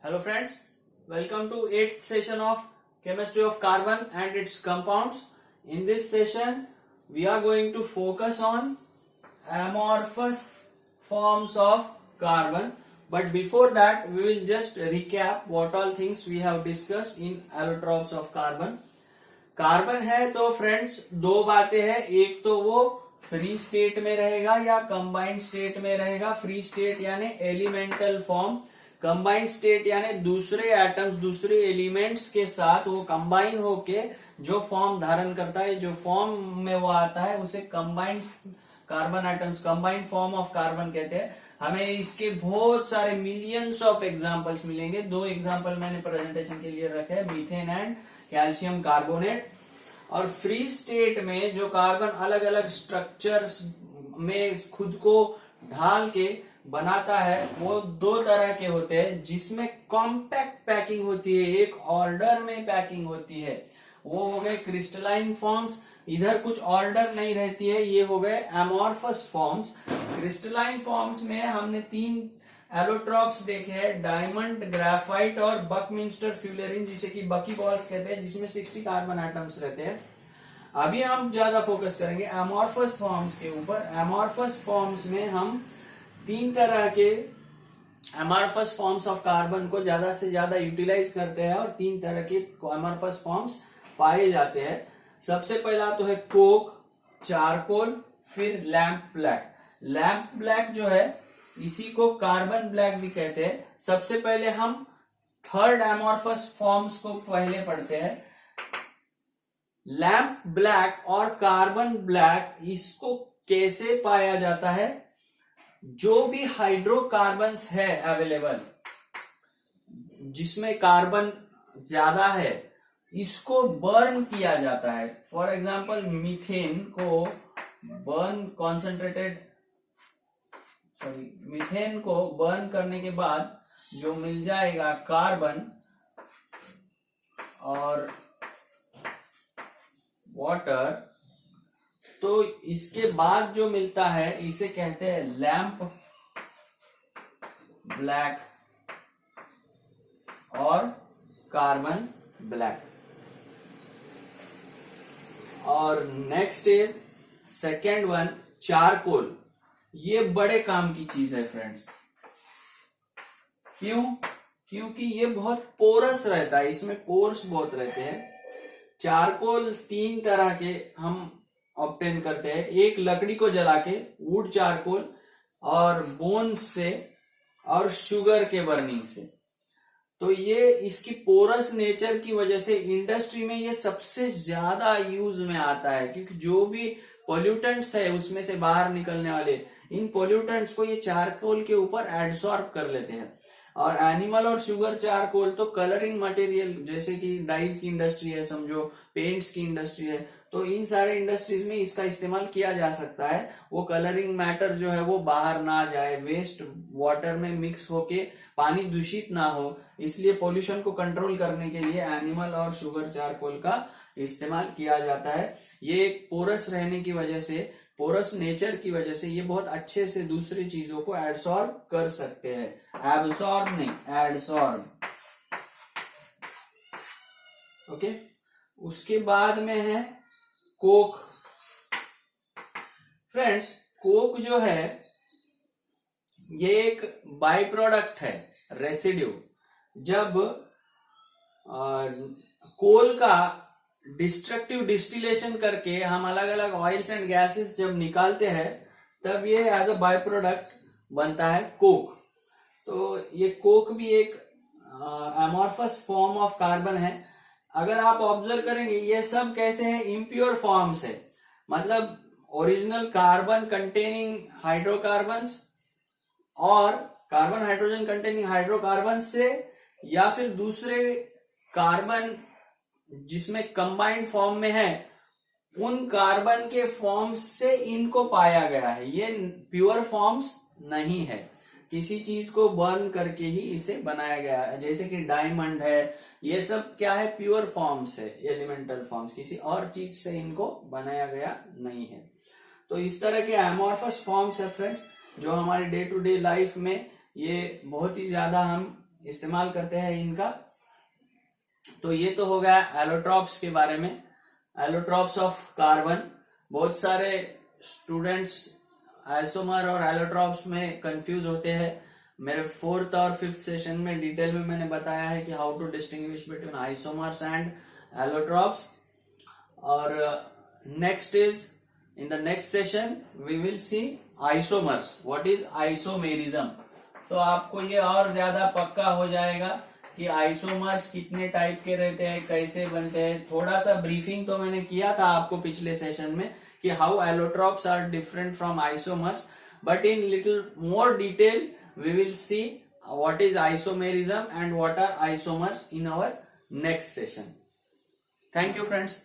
Hello friends, welcome to 8th session of Chemistry of Carbon and its Compounds. In this session, we are going to focus on amorphous forms of carbon. But before that, we will just recap what all things we have discussed in allotropes of carbon. Carbon है तो friends दो बातें हैं, एक तो वो free state में रहेगा या कंबाइंड स्टेट में रहेगा. फ्री स्टेट यानी एलिमेंटल फॉर्म, कंबाइंड स्टेट यानी दूसरे एटम्स दूसरे एलिमेंट्स के साथ वो कंबाइन होके जो फॉर्म धारण करता है, जो फॉर्म में वो आता है उसे combined carbon atoms, combined form of carbon कहते हैं. हमें इसके बहुत सारे मिलियंस ऑफ एग्जांपल्स मिलेंगे. दो एग्जांपल मैंने प्रेजेंटेशन के लिए रखे हैं, मीथेन एंड कैल्शियम कार्बोनेट. और फ्री स्टेट में जो कार्बन अलग अलग स्ट्रक्चर्स में खुद को ढाल के बनाता है वो दो तरह के होते हैं, जिसमें कॉम्पैक्ट पैकिंग होती है, एक ऑर्डर में पैकिंग होती है. वो हो गए क्रिस्टलाइन फॉर्म्स, इधर कुछ ऑर्डर नहीं रहती है. ये हो गए एमॉर्फस फॉर्म्स. क्रिस्टलाइन फॉर्म्स में हमने तीन एलोट्रॉप्स देखे हैं, डायमंड, ग्रेफाइट और बकमिंस्टर फ्यूलेरिन, जिसे कि बकी बॉल्स कहते हैं, जिसमें 60 कार्बन एटम्स रहते हैं. अभी हम ज्यादा फोकस करेंगे एमॉर्फस फॉर्म्स के ऊपर. एमॉर्फस फॉर्म्स में हम तीन तरह के एमॉर्फस फॉर्म्स ऑफ कार्बन को ज्यादा से ज्यादा यूटिलाइज करते हैं और तीन तरह के एमॉर्फस फॉर्म्स पाए जाते हैं. सबसे पहला तो है कोक, चारकोल, फिर लैंप ब्लैक. लैंप ब्लैक जो है इसी को कार्बन ब्लैक भी कहते हैं. सबसे पहले हम थर्ड एमॉर्फस फॉर्म्स को पहले पढ़ते हैं. लैंप ब्लैक और कार्बन ब्लैक इसको कैसे पाया जाता है? जो भी हाइड्रोकार्बन्स है अवेलेबल, जिसमें कार्बन ज्यादा है, इसको बर्न किया जाता है. फॉर एग्जांपल मीथेन को मीथेन को बर्न करने के बाद जो मिल जाएगा कार्बन और वाटर, तो इसके बाद जो मिलता है इसे कहते हैं लैंप ब्लैक और कार्बन ब्लैक. और next is second one, charcoal. ये बड़े काम की चीज है फ्रेंड्स. क्यों? क्योंकि ये बहुत पोरस रहता है, इसमें पोर्स बहुत रहते हैं. चारकोल तीन तरह के हम ऑब्टेन करते हैं. एक लकड़ी को जला के, वुड चारकोल, और बोन्स से और शुगर के बर्निंग से. तो ये इसकी पोरस नेचर की वजह से इंडस्ट्री में ये सबसे ज्यादा यूज में आता है, क्योंकि जो भी पोल्यूटेंट्स है उसमें से बाहर निकलने वाले इन पोल्यूटेंट्स को ये चारकोल के ऊपर एब्सॉर्ब कर लेते हैं. और एनिमल और शुगर चारकोल तो कलरिंग मटेरियल, जैसे कि डाइज की इंडस्ट्री है, समझो पेंट्स की इंडस्ट्री है, तो इन सारे इंडस्ट्रीज में इसका इस्तेमाल किया जा सकता है. वो कलरिंग मैटर जो है वो बाहर ना जाए, वेस्ट वाटर में मिक्स होके पानी दूषित ना हो, इसलिए पोल्यूशन को कंट्रोल करने के लिए एनिमल और शुगर चारकोल का इस्तेमाल किया जाता है. ये एक पोरस रहने की वजह से, पोरस नेचर की वजह से ये बहुत अच्छे से दूसरी चीजों को एब्सॉर्ब कर सकते हैं. एब्सॉर्ब नहीं, एब्सॉर्ब. ओके. उसके बाद में है कोक. फ्रेंड्स, कोक जो है ये एक बाय प्रोडक्ट है, रेसिड्यू. जब कोल का डिस्ट्रक्टिव डिस्टिलेशन करके हम अलग अलग ऑयल्स एंड गैसेस जब निकालते हैं, तब ये एज अ बाय प्रोडक्ट बनता है कोक. तो ये कोक भी एक एमॉर्फस फॉर्म ऑफ कार्बन है. अगर आप ऑब्जर्व करेंगे ये सब कैसे हैं, इम्प्योर फॉर्म्स है. मतलब ओरिजिनल कार्बन कंटेनिंग हाइड्रोकार्बन्स और कार्बन हाइड्रोजन कंटेनिंग हाइड्रोकार्बन से, या फिर दूसरे कार्बन जिसमें कंबाइंड फॉर्म में है, उन कार्बन के फॉर्म्स से इनको पाया गया है. ये प्योर फॉर्म्स नहीं है, किसी चीज को बर्न करके ही इसे बनाया गया है. जैसे कि डायमंड है, ये सब क्या है, प्योर फॉर्म्स है, एलिमेंटल फॉर्म्स, किसी और चीज से इनको बनाया गया नहीं है. तो इस तरह के एमॉर्फस फॉर्म्स है फ्रेंड्स, जो हमारे डे टू डे लाइफ में ये बहुत ही ज्यादा हम इस्तेमाल करते हैं इनका। तो ये तो हो गया एलोट्रॉप्स के बारे में, एलोट्रॉप्स ऑफ कार्बन। बहुत सारे स्टूडेंट्स आइसोमर और एलोट्रॉप्स में कंफ्यूज होते हैं। मेरे 4th और 5th सेशन में डिटेल में मैंने बताया है कि how to distinguish between isomers and allotropes. और next is in the next session we will see isomers, what is isomerism. तो आपको ये और ज्यादा पक्का हो जाएगा कि आइसोमर्स कितने टाइप के रहते हैं, कैसे बनते हैं। थोड़ा सा ब्रीफिंग तो मैंने किया था आपको पिछले सेशन में कि how allotropes are different from isomers, but in little more detail we will see what is isomerism and what are isomers in our next session. Thank you friends.